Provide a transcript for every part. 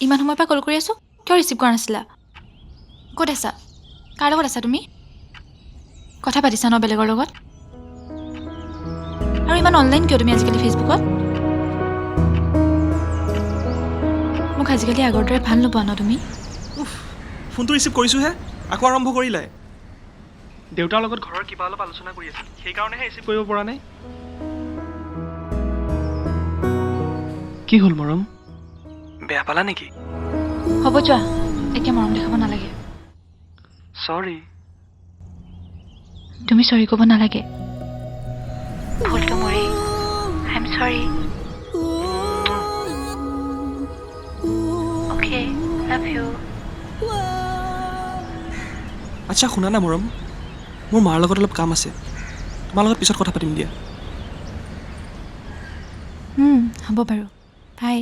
ইমান সময়ৰ পৰা কল কৰি আছোঁ, কিয় ৰিচিভ কৰা নাছিলা? ক'ত আছা? কাৰ লগত আছা তুমি? কথা পাতিছা ন বেলেগৰ লগত? আৰু ইমান অনলাইন কিয় তুমি আজিকালি ফেচবুকত? মোক আজিকালি আগৰ দৰে ভাল নোপোৱা ন তুমি? ফোনটো ৰিচিভ কৰিছোঁহে, আকৌ আৰম্ভ কৰিলে। দেউতাৰ লগত ঘৰৰ কিবা অলপ আলোচনা কৰি আছিল, সেইকাৰণেহে ৰিচিভ কৰিব পৰা নাই। কি হ'ল মৰম? বেয়া পালা নেকি? হ'ব যোৱা, এতিয়া মৰম দেখাব নালাগে। চৰি। তুমি চৰি ক'ব নালাগে। ভুলটো মোৰেই। আই এম চৰি। Okay, love you. আচ্ছা শুনা না মৰম, মোৰ মাৰ লগত অলপ কাম আছে, তোমাৰ লগত পিছত কথা পাতিম দিয়া। হ'ব বাৰু, বাই।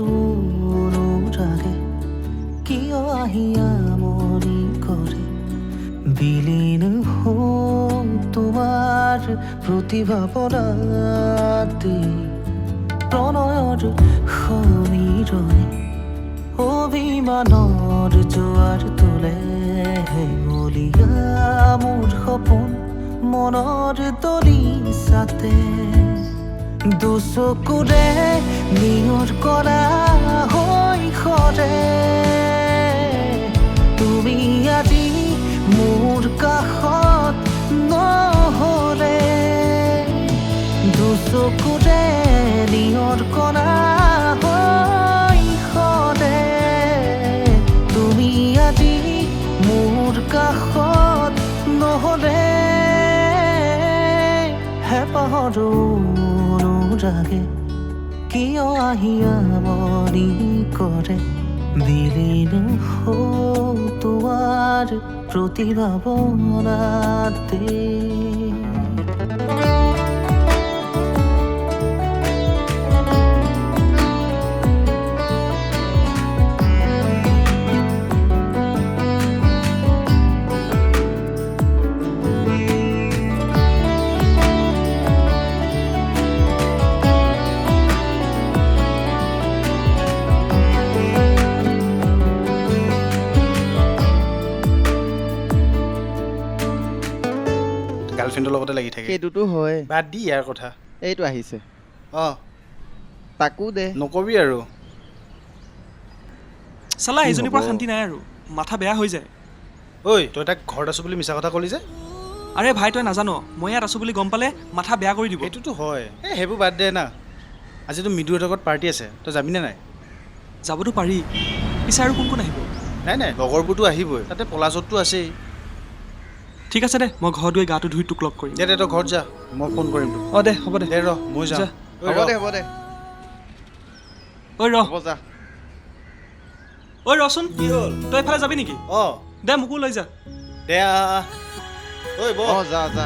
হেপহৰুৰাগে কিয় আহিয়া মৰি কৰে বিলীন হ'ল তোমাৰ প্ৰতিভাৱনাতে প্ৰণয়ৰ সমীৰণে অভিমানৰ জোৱাৰ তোলে হেঙলীয়া মোৰ সপোন মনৰ দলিচাতে দুচকুৰে নিয়ৰ কৰা হৈ সৰে তুমি আজি মোৰ কাষত নহ'লে দুচকুৰে নিয়ৰ কৰা হৈ সৰে তুমি আজি মোৰ কাষত নহ'লে হেঁপাহৰো অনুৰাগে কিয় আহিয়া মৰি কৰে বিলীন হ'ল তোমাৰ প্ৰতিভাৱনাতে গাৰ্লফ্ৰেণ্ডৰ লগতে লাগি থাকে। সেইটোতো হয়। বাদ দি ইয়াৰ কথা। এইটো আহিছে, অঁ তাকো দে। নকবি আৰু। চালা কি এইজনীৰ হ'ব? পৰা শান্তি নাই আৰু, মাথা বেয়া হৈ যায়। ঐ তই তাক ঘৰত আছোঁ বুলি মিছা কথা ক'লি যে? আৰে ভাই তই নাজানো, মই ইয়াত আছোঁ বুলি গম পালে মাথা বেয়া কৰি দিব। সেইটোতো হয়, এই সেইবোৰ বাদ দে না। আজিতো মৃদুহঁতৰ ঘৰত পাৰ্টি আছে, তই যাবিনে নাই? যাবতো পাৰি, পিছে আৰু কোন কোন আহিব? নাই নাই লগৰবোৰতো আহিবই, তাতে পলাশতো আছেই। ঠিক আছে দে, মই ঘৰত গৈ গাটো ধুই তোক লগ কৰিম। দে দে তই ঘৰত যা, মই ফোন কৰিম তোক। অঁ দে হ'ব দে। দে ৰ মই যাওঁ। যা। ঐ, হ'ব ৰ। দে হ'ব দে ঐ ৰ, হ'ব যা। ঐ ৰচোন, কি হ'ল? তই এফালে যাবি নেকি? অঁ দে মোকো লৈ যা। দে ঐ বহ। অঁ যা যা।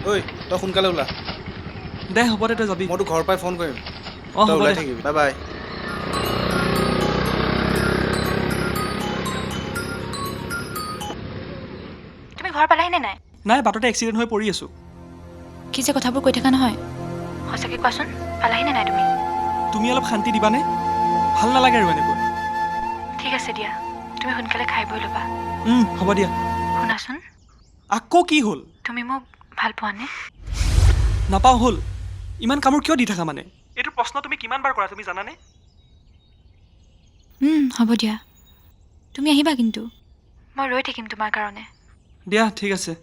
ঐ তই সোনকালে ওলা, দে হ'ব দে তই যাবি। মই তোক ঘৰৰ পৰাই ফোন কৰিম। অঁ তই হ'ব ওলাই দে। থাকিবি, বাই বাই। তুমি ঘৰ পালাহি নে নাই? নাই বাটতে এক্সিডেণ্ট হৈ পৰি আছোঁ। কি যে কথাবোৰ কৈ থকা নহয়, সঁচাকৈ কোৱাচোন, পালাহি নে নাই তুমি? তুমি অলপ শান্তি দিবানে? ভাল নালাগে আৰু এনেকৈ। ঠিক আছে দিয়া, তুমি সোনকালে খাই বৈ ল'বা। হ'ব দিয়া। শুনাচোন, আকৌ কি হ'ল? তুমি মোক ভাল পোৱানে? নাপাওঁ হ'ল, ইমান কামোৰ কিয় দি থাকা মানে? এইটো প্ৰশ্ন তুমি কিমান বাৰ কৰা তুমি জানানে? হ'ব দিয়া, তুমি আহিবা কিন্তু, মই ৰৈ থাকিম তোমাৰ কাৰণে। দিয়া ঠিক আছে।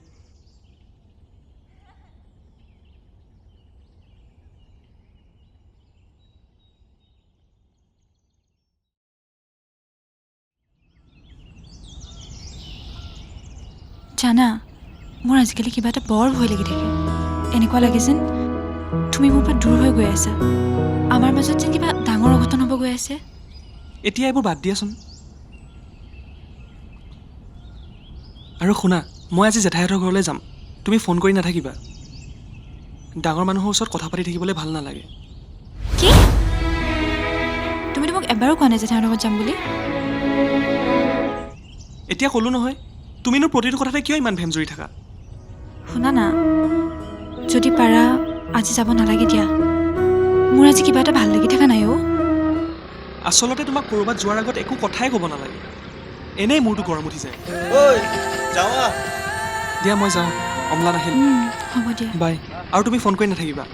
জানা মোৰ আজিকালি কিবা এটা বৰ ভয় লাগি থাকে এনেকুৱা লাগে যেন তুমি মোৰ পৰা দূৰ হৈ গৈ আছা আমাৰ মাজত যেন কিবা ডাঙৰ অঘটন হ'ব গৈ আছে এতিয়া এইবোৰ বাদ দিয়াচোন আৰু শুনা মই আজি জেঠাইহঁতৰ ঘৰলৈ যাম তুমি ফোন কৰি নাথাকিবা ডাঙৰ মানুহৰ ওচৰত কথা পাতি থাকিবলৈ ভাল নালাগে কি তুমিতো মোক এবাৰো কোৱা নাই যে তেওঁৰ লগত যাম বুলি এতিয়া ক'লো নহয় তুমিনো প্ৰতিটো কথাতে কিয় ইমান ভেমজৰি থাকা শুনা না যদি পাৰা আজি যাব নালাগে দিয়া মোৰ আজি কিবা এটা ভাল লাগি থকা নাই অ' আচলতে তোমাক ক'ৰবাত যোৱাৰ আগত একো কথাই ক'ব নালাগে এনেই মূৰটো গৰম উঠি যায় ঐ যাৱা দিয়া মই যাওঁ অমলা নাহিল হ'ব দিয়া বাই আৰু তুমি ফোন কৰি নাথাকিবা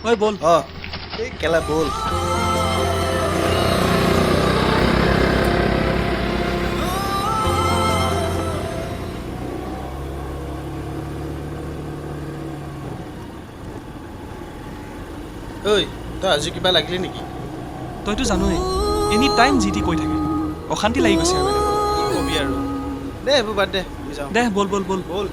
ঐ ব'ল অঁ এই কেলা ব'ল ঐ তই আজি কিবা লাগিলি নেকি তইতো জানোৱেই এনি টাইম যি টি কৈ থাকে অশান্তি লাগি গৈছে আৰু কি কবি আৰু দে এইবোৰ বাদ দে আমি যাওঁ দে ব'ল ব'ল ব'ল ব'ল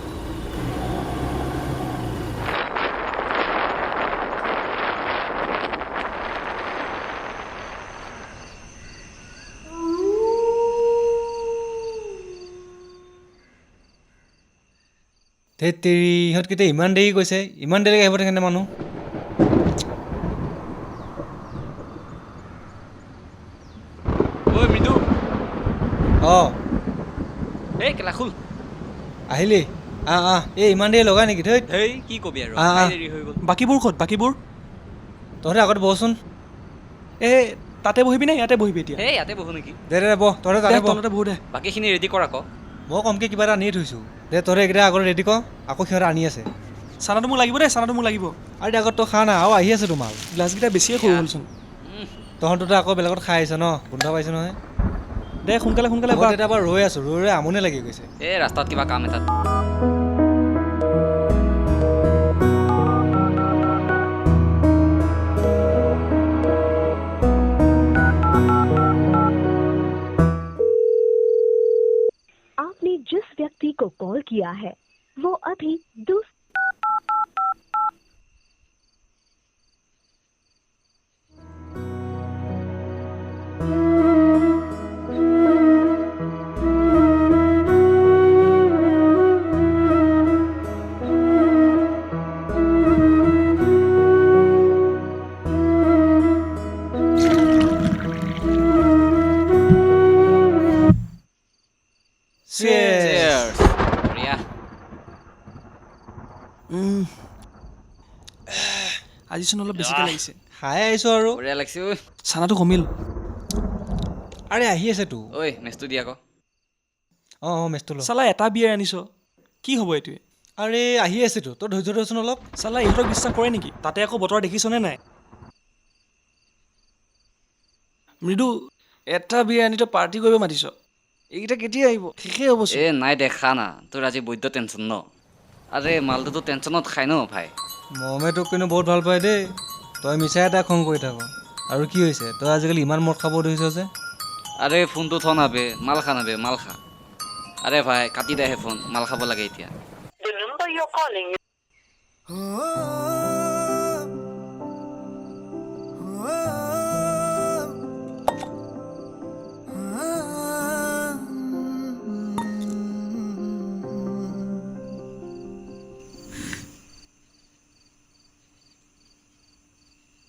ধেত তেৰি ইহঁতকেইটা ইমান দেৰি কৈছে ইমান দেৰিলৈকে আহিব থাকে মানুহ ঐ মৃদু অঁ এই কেলা খোল আহিলি এই ইমান দেৰি লগাই নেকি ধেত হেই কি কবি আৰু আহ, খাই আহ। দেৰি হৈ গ'ল বাকীবোৰ ক'ত বাকীবোৰ তহঁতে আগত বহচোন এই তাতে বহিবি নে ইয়াতে বহিবি এতিয়া হেই ইয়াতে বহো নেকি দে বহ তহঁতে তাতে দে, বহ তলতে বহো দে বাকীখিনি ৰেডি কৰ আকৌ মই কমকৈ কিবা এটা আনি থৈছোঁ দে তহঁতে এইকেইটা আগত ৰেডি কৰ আকৌ সিহঁতে আনি আছে চানাটো মোক লাগিব দেই চানাটো মোক লাগিব আৰু এতিয়া আগত তই খা না আৰু আহি আছে তোমাৰ গ্লাছকেইটা বেছিয়ে সৰু হ'লচোন তহঁতোতো আকৌ বেলেগত খাই আহিছ ন গোন্ধ পাইছ নহয় দে সোনকালে সোনকালে মই বাক। তেতিয়া পৰা ৰৈ আছোঁ ৰৈ আমনি লাগি গৈছে এই ৰাস্তাত কিবা কাম এটাত आपने जिस व्यक्ति को कॉल किया है वो अभी Cheers. বঢ়িয়া আজিচোন অলপ বেছিকৈ লাগিছে খাই আহিছোঁ আৰু বঢ়িয়া লাগিছে ঐ চানাটো কমিল আৰে আহি আছে তো ঐ মেচটো দি আকৌ অঁ মেচটো ল চালা এটা বিয়াৰ আনিছ কি হ'ব এইটোৱে আৰে আহি আছেতো তই ধৈৰ্য ধৰচোন অলপ চালা ইহঁতক বিশ্বাস কৰে নেকি তাতে আকৌ বতৰ দেখিছনে নাই মৃদু এটা বিয়াৰ আনি তই পাৰ্টি কৰিব মাতিছ এইকেইটা কেতিয়া আহিব শেষেই হ'ব এ নাই দেখা না তোৰ আজি বৈদ্য টেনশ্যন ন আৰে মালটোতো টেনশ্যনত খাই ন ভাই মমে তোক কিন্তু বহুত ভাল পায় দেই তই মিছাই এটা খং কৰি থাক আৰু কি হৈছে তই আজিকালি ইমান মদ খাব ধৰিছ যে আৰে ফোনটো থ না বে মাল খা না বে মাল খা আৰে ভাই কাটি দে হে ফোন মাল খাব লাগে এতিয়া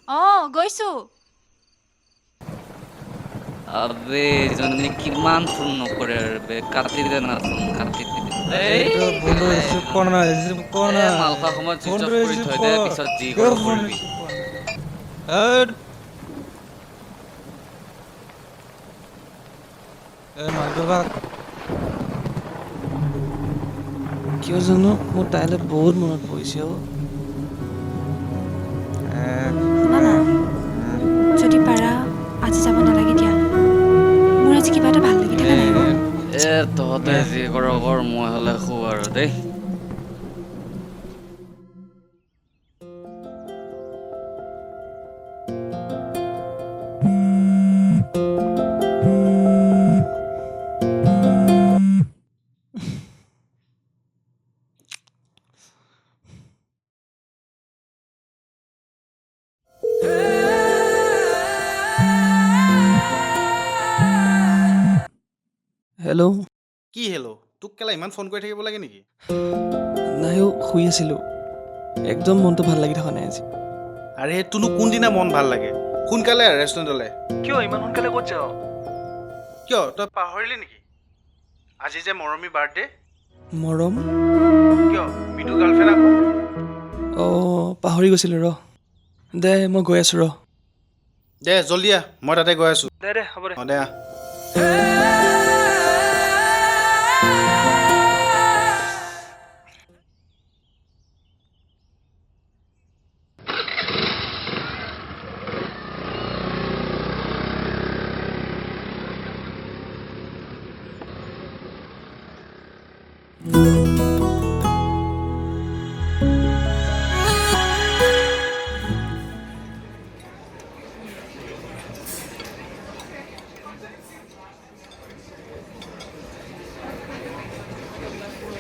অঁ গৈছোঁ আবে এজনে কিমান ফোন নকৰে আৰু বে কাটি দে না ফোন কাটি দে এইটো ফোনটো ৰিচিভ কৰ না ৰিচিভ কৰ না মাল খোৱা সময়ত চুইচ অফ ফোনটো কৰি ৰিচিভ থৈ কৰ দে পিছত যি কিয় কৰ ফোন কৰিবি ৰিচিভ কৰা নাই? মাইটো বা কিয় জানো মোৰ তাইলৈ বহুত মনত পৰিছে অ' শুনা না যদি পাৰা আজি যাব নালাগে দিয়া মোৰ আজি কিবা এটা ভাল লাগি থকা নাই অ' এ তহঁতে যি কৰ কৰ মই হ'লে শু আৰু দেই হেল্ল'। কি হেল্ল' তোক কেলা ইমান ফোন কৰি থাকিব লাগে নেকি? নাই অ' শুই আছিলোঁ। একদম মনটো ভাল লাগি থকা নাই আজি। আৰে তোনো কোনদিনা মন ভাল লাগে? সোনকালে ৰেষ্টুৰেণ্টলৈ। কিয় ইমান সোনকালে ক'ত যাৱ? কিয় তই পাহৰিলি নেকি? আজি যে মৰমী বাৰ্থডে। মৰম? কিয় মিঠু গাৰ্লফ্ৰেণ্ড আকৌ। অঁ পাহৰি গৈছিলোঁ ৰ। দে মই গৈ আছোঁ ৰ। দে জল্দি আহ, মই তাতে গৈ আছোঁ। দে হ'ব দে। অঁ দে আহ।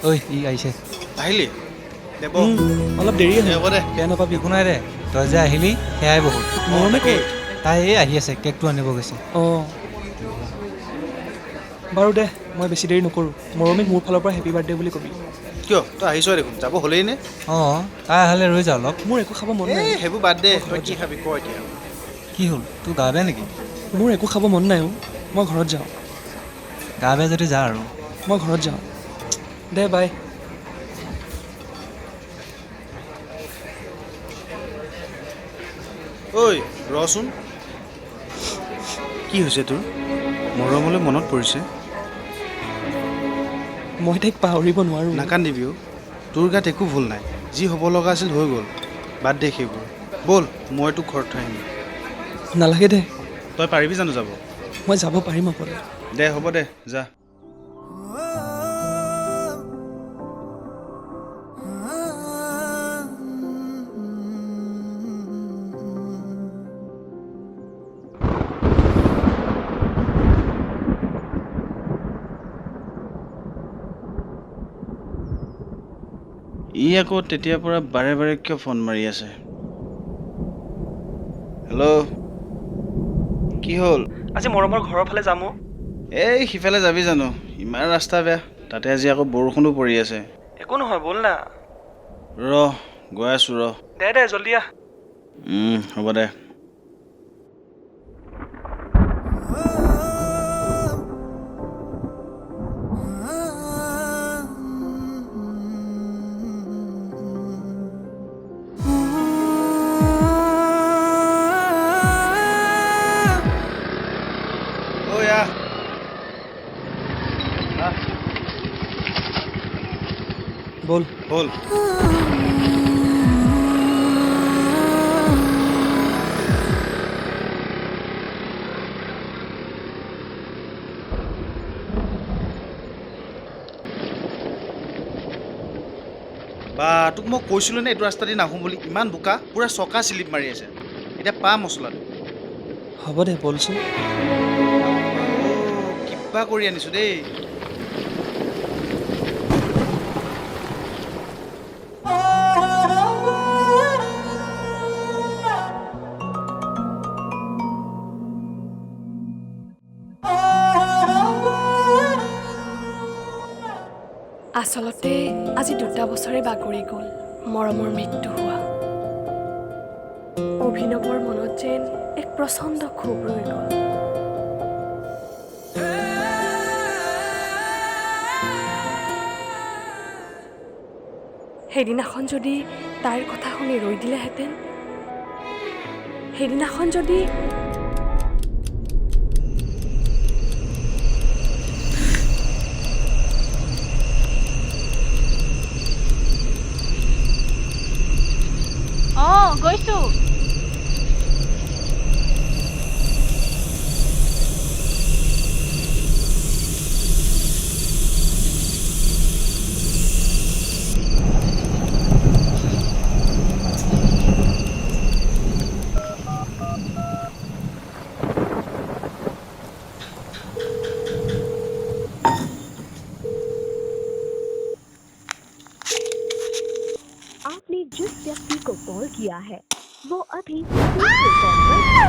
ঐ ই আহিছে। আহিলি? দে বহ। অলপ দেৰি দে হ'ব দে। বেয়া নাপাবি একো নাই দে। তই যে আহিলি সেয়াই বহুত। মৰমে তাকেই। তাই এই আহি আছে কেকটো আনিব গৈছে। অঁ বাৰু দে মই বেছি দেৰি নকৰোঁ। মৰমীক মোৰ ফালৰ পৰা হেপী বাৰ্থডে বুলি কবি। কিয় তই আহিছ দেখোন, যাব হ'লেই নে? অঁ তাই আহালে ৰৈ যা অলপ। মোৰ একো খাব মন নাই। এই সেইবোৰ বাদ দে, তই কি খাবি ক এতিয়া। কি হ'ল তোৰ গা বেয়া নেকি? মোৰ একো খাব মন নাই অ'। মই ঘৰত যাওঁ। গা বেয়া যদি যা আৰু। মই ঘৰত যাওঁ। দে বাই। ঐ ৰচোন, কি হৈছে তোৰ? মৰমলৈ মনত পৰিছে? মই তাইক পাহৰিব নোৱাৰোঁ। নাকান্দিবি অ'। তোৰ গাত একো ভুল নাই, যি হ'ব লগা আছিল হৈ গ'ল। বাদ দে সেইবোৰ। ব'ল মই তোক ঘৰত থৈ আহিম। নালাগে দে, তই পাৰিবি জানো যাব? মই যাব পাৰিম অকলে। দে হ'ব দে যা। ই আকৌ তেতিয়াৰ পৰা বাৰে বাৰে কিয় ফোন মাৰি আছে? হেল্ল', কি হ'ল? আজি মৰমৰ ঘৰৰ ফালে যাম অ'। এই সিফালে যাবি জানো? ইমান ৰাস্তা বেয়া, তাতে আজি আকৌ বৰষুণো পৰি আছে। একো নহয় ব'ল না। গৈ আছোঁ দে জল্দি আহ। হ'ব দে। ব'ল। ব'ল। বা তোক মই কৈছিলোঁ নে এইটো ৰাস্তা দি নাহোঁ বুলি? ইমান বোকা, পূৰা চকা চিলিপ মাৰি আছে। এতিয়া পা মছলাটো। হ'ব দে ব'লচোন। কিবা কৰি আনিছোঁ দেই। আচলতে আজি 2টা বছৰে বাগৰি গ'ল মৰমৰ মৃত্যু হোৱা। অভিনৱৰ মনত যেন এক প্ৰচণ্ড ক্ষোভ ৰৈ গ'ল। সেইদিনাখন যদি তাইৰ কথা শুনি ৰৈ দিলেহেঁতেন, সেইদিনাখন যদি অঁ গৈছোঁ। आपने जिस व्यक्ति को कॉल किया है वो अभी दूसरे कॉल पर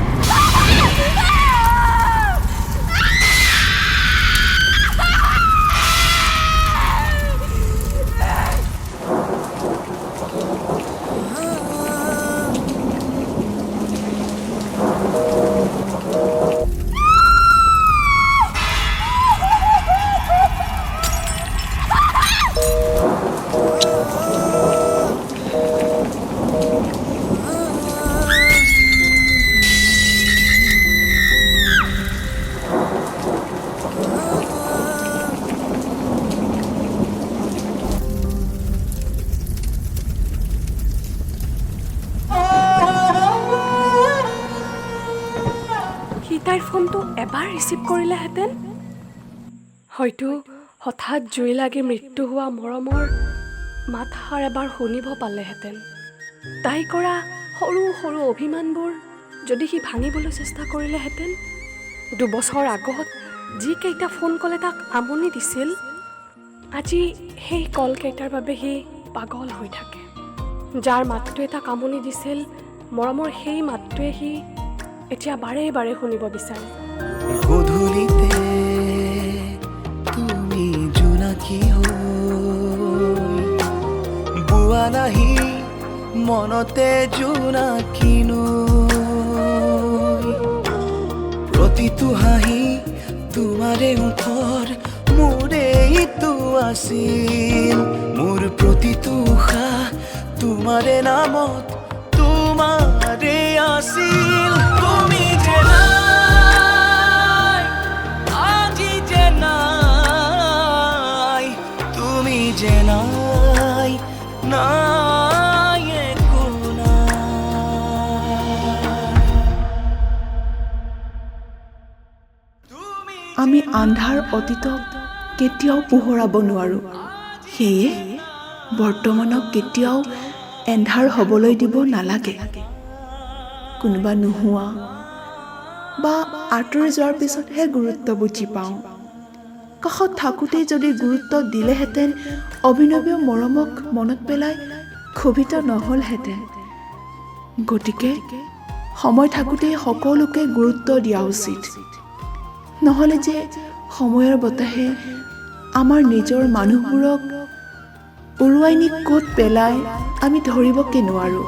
তাইৰ ফোনটো এবাৰ ৰিচিভ কৰিলেহেঁতেন হয়তো হঠাৎ জুই লাগি মৃত্যু হোৱা মৰমৰ মাতষাৰ এবাৰ শুনিব পালেহেঁতেন তাই কৰা সৰু সৰু অভিমানবোৰ যদি সি ভাঙিবলৈ চেষ্টা কৰিলেহেঁতেন 2 বছৰ আগত যিকেইটা ফোন কলে তাক আমনি দিছিল আজি সেই কলকেইটাৰ বাবে সি পাগল হৈ থাকে যাৰ মাতটোৱে তাক আমনি দিছিল মৰমৰ সেই মাতটোৱে সি এতিয়া বাৰে বাৰে শুনিব বিচাৰে গধূলিতে তুমি জোনাকী হৈ বোৱা নাহি মনতে জোনাকীনো প্ৰতিটো হাঁহি তোমাৰে ওঠৰ মোৰে ইটো আছিল মোৰ প্ৰতিটো উশাহ তোমাৰে নামত তোমাৰে আছিল তুমি যে নাই আজি যে নাই তুমি যে নাই নাই একো আমি আন্ধাৰ অতীতক কেতিয়াও পোহৰাব নোৱাৰোঁ সেয়ে বৰ্তমানক কেতিয়াও এন্ধাৰ হ'বলৈ দিব নালাগে কোনোবা নোহোৱা বা আঁতৰি যোৱাৰ পিছতহে গুৰুত্ব বুজি পাওঁ কাষত থাকোঁতেই যদি গুৰুত্ব দিলেহেঁতেন অভিনৱীয় মৰমক মনত পেলাই ক্ষোভিত নহ'লহেঁতেন গতিকে সময় থাকোঁতেই সকলোকে গুৰুত্ব দিয়া উচিত নহ'লে যে সময়ৰ বতাহে আমাৰ নিজৰ মানুহবোৰক উৰুৱাই নি ক'ত পেলাই আমি ধৰিবকে নোৱাৰোঁ